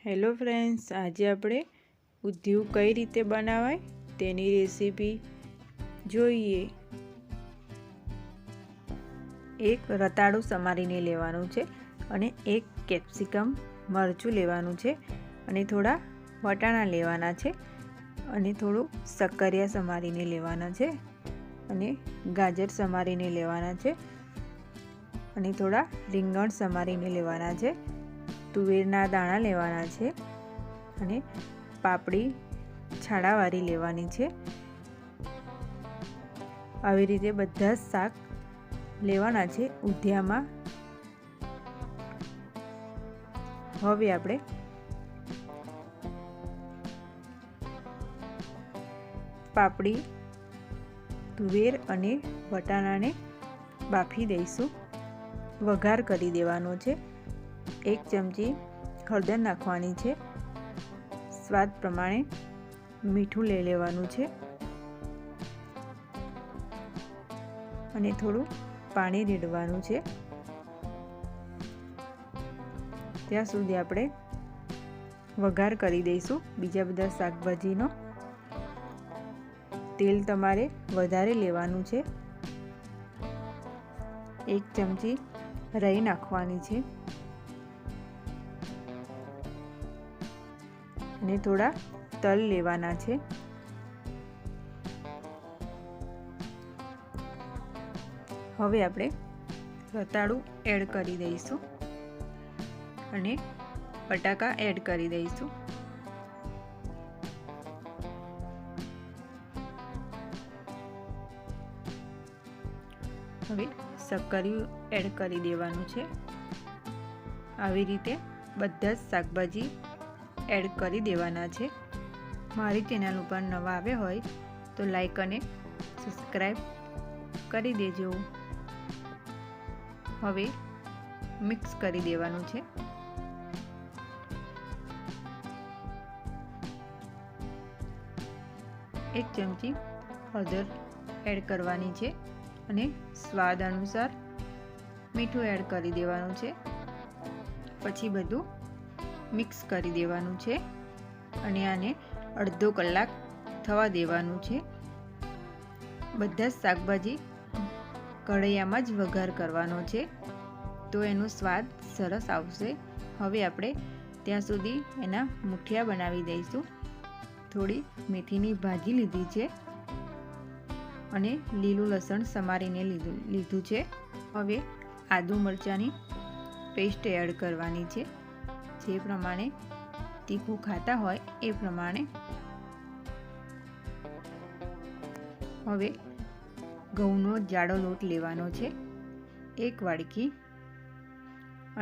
Hello friends, આજે આપણે ઊંધિયું કઈ રીતે બનાવાય તેની રેસીપી જોઈએ. એક રતાળું સમારીને લેવાનું છે અને એક કેપ્સિકમ મરચું લેવાનું છે અને થોડા વટાણા લેવાના છે અને થોડું શક્કરિયા સમારીને લેવાના છે અને ગાજર સમારીને લેવાના છે અને થોડા રીંગણ સમારીને લેવાના છે. તુવેરના દાણા લેવાના છે અને પાપડી છાડાવાળી લેવાની છે. આવી રીતે બધા જ શાક લેવાના છે ઊંધિયામાં. હવે આપણે પાપડી, તુવેર અને વટાણાને બાફી દઈશું. વઘાર કરી દેવાનો છે. 1 ચમચી હળદર નાખવાની છે. સ્વાદ પ્રમાણે મીઠું લઈ લેવાનું છે અને થોડું પાણી રેડવાનું છે. ત્યાં સુધી આપણે વઘાર કરી દઈશું બીજા બધા શાકભાજીનો. તેલ તમારે વધારે લેવાનું છે. 1 ચમચી રાઈ નાખવાની છે અને થોડા તલ લેવાના છે. હવે આપણે રતાળું એડ કરી દઈશું અને બટાકા એડ કરી દઈશું. હવે શક્કરિયું એડ કરી દેવાનું છે. આવી રીતે બધા જ શાકભાજી એડ કરી દેવાના છે. મારી ચેનલ ઉપર નવા આવ્યા હોય તો લાઈક અને સબસ્ક્રાઈબ કરી દેજો. હવે મિક્સ કરી દેવાનું છે. એક ચમચી હળદર એડ કરવાની છે અને સ્વાદ અનુસાર મીઠું એડ કરી દેવાનું છે. પછી બધું મિક્સ કરી દેવાનું છે અને આને અડધો કલાક થવા દેવાનું છે. બધા જ શાકભાજી કઢાઈયામાં જ વઘાર કરવાનો છે તો એનો સ્વાદ સરસ આવશે. હવે આપણે ત્યાં સુધી એના મુઠિયા બનાવી દઈશું. થોડી મેથીની ભાજી લીધી છે અને લીલું લસણ સમારીને લીધું છે. હવે આદુ મરચાંની પેસ્ટ એડ કરવાની છે. જે પ્રમાણે તીખું ખાતા હોય એ પ્રમાણે. હવે ઘઉંનો જાડો લોટ લેવાનો છે 1 વાડકી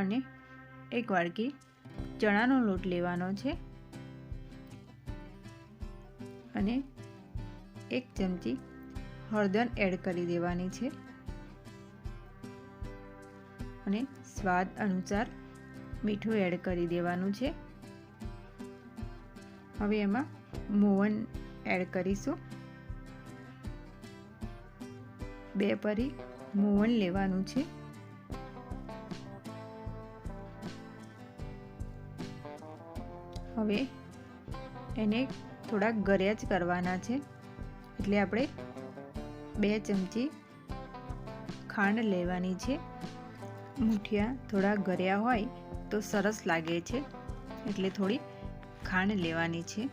અને 1 વાડકી ચણાનો લોટ લેવાનો છે અને 1 ચમચી હળદર એડ કરી દેવાની છે અને સ્વાદ અનુસાર મીઠું એડ કરી દેવાનું છે. હવે એમાં મોવન એડ કરીશું. 2 પરી મોવન લેવાનું છે. હવે એને થોડા ગળ્યા જ કરવાના છે એટલે આપણે 2 ચમચી ખાંડ લેવાની છે. મુઠિયા થોડા ગળ્યા હોય તો સરસ લાગે છે એટલે થોડી ખાંડ લેવાની છે.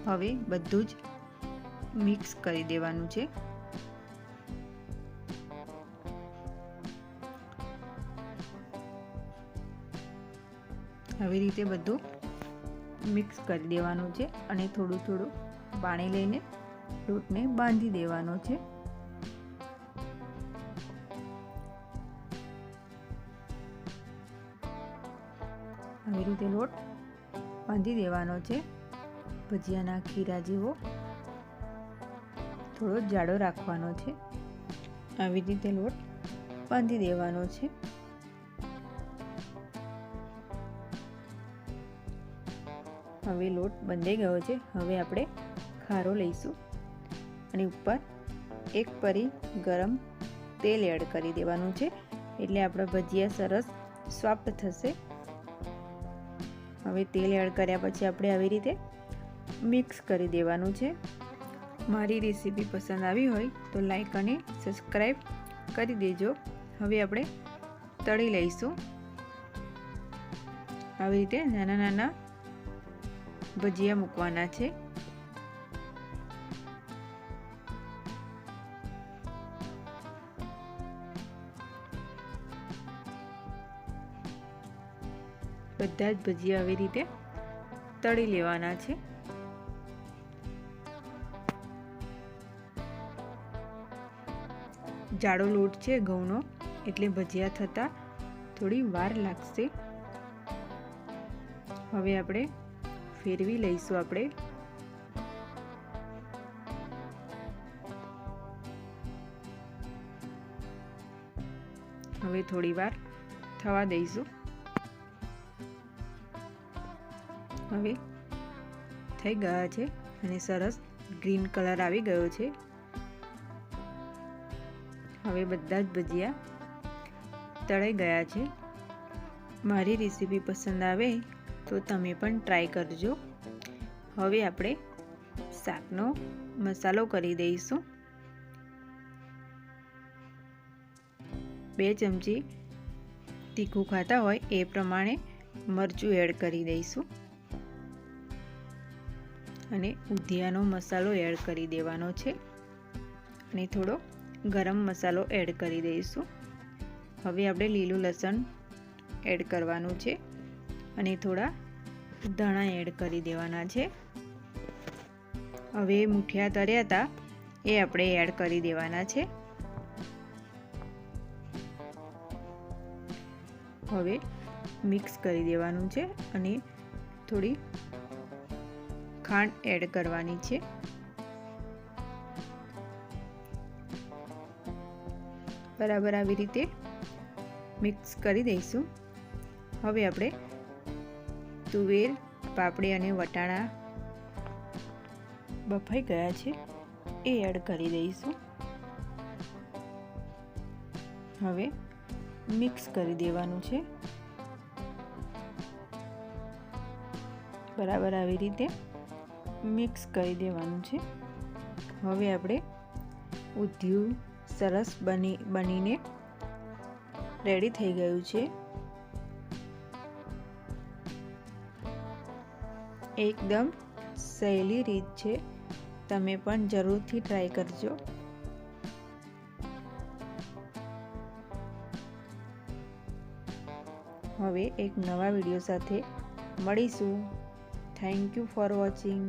હવે બધું જ મિક્સ કરી દેવાનું છે. આવી રીતે બધું મિક્સ કરી દેવાનું છે અને થોડું થોડું પાણી લઈને લોટને બાંધી દેવાનો છે. આવી રીતે લોટ બાંધી દેવાનો છે. ભજીયાના ખીરા જેવો થોડો જાડો રાખવાનો છે. આવી રીતે લોટ બાંધી દેવાનો છે. હવે લોટ બંધાઈ ગયો છે. હવે આપણે ખારો લઈશું અને ઉપર 1 પરી ગરમ તેલ એડ કરી દેવાનું છે એટલે આપણા ભજીયા સરસ સોફ્ટ થશે. હવે તેલ એડ કર્યા પછી આપણે આવી રીતે મિક્સ કરી દેવાનું છે. મારી રેસીપી પસંદ આવી હોય તો લાઈક અને સબસ્ક્રાઈબ કરી દેજો. હવે આપણે તળી લઈશું. આવી રીતે નાના નાના ભજીયા મૂકવાના છે. બધા જ ભજીયા આવી રીતે તળી લેવાના છે. જાડો લોટ છે ઘઉંનો, એટલે ભજીયા થતાં થોડી વાર લાગશે. હવે આપણે ફેરવી લઈશું. હવે થોડી વાર થવા દઈશું. હવે થઈ ગયા છે અને સરસ ગ્રીન કલર આવી ગયો છે. હવે બધા જ ભજીયા તળાઈ ગયા છે. મારી રેસીપી પસંદ આવે તો તમે પણ ટ્રાય કરજો. હવે આપણે શાકનો મસાલો કરી દઈશું. 2 ચમચી તીખું ખાતા હોય એ પ્રમાણે મરચું એડ કરી દઈશું અને ઉધિયાનો મસાલો એડ કરી દેવાનો છે અને થોડો ગરમ મસાલો એડ કરી દઈશું. હવે આપણે લીલું લસણ એડ કરવાનું છે અને થોડા ધાણા એડ કરી દેવાના છે. હવે મૂઠિયા તળ્યા હતા એ આપણે એડ કરી દેવાના છે. હવે મિક્સ કરી દેવાનું છે અને થોડી ખાંડ એડ કરવાની છે. બરાબર આવી રીતે મિક્સ કરી દઈશું. હવે આપણે તુવેર, પાપડી અને વટાણા બફાઈ ગયા છે એ એડ કરી દઈશું. હવે મિક્સ કરી દેવાનું છે. બરાબર આવી રીતે મિક્સ કરી દેવાનું છે. હવે આપણે ઊંધિયું સરસ બનીને રેડી થઈ ગયું છે. એકદમ સહેલી રીત છે, તમે પણ જરૂરથી ટ્રાય કરજો. હવે એક નવા વિડીયો સાથે મળીશું. Thank you for watching.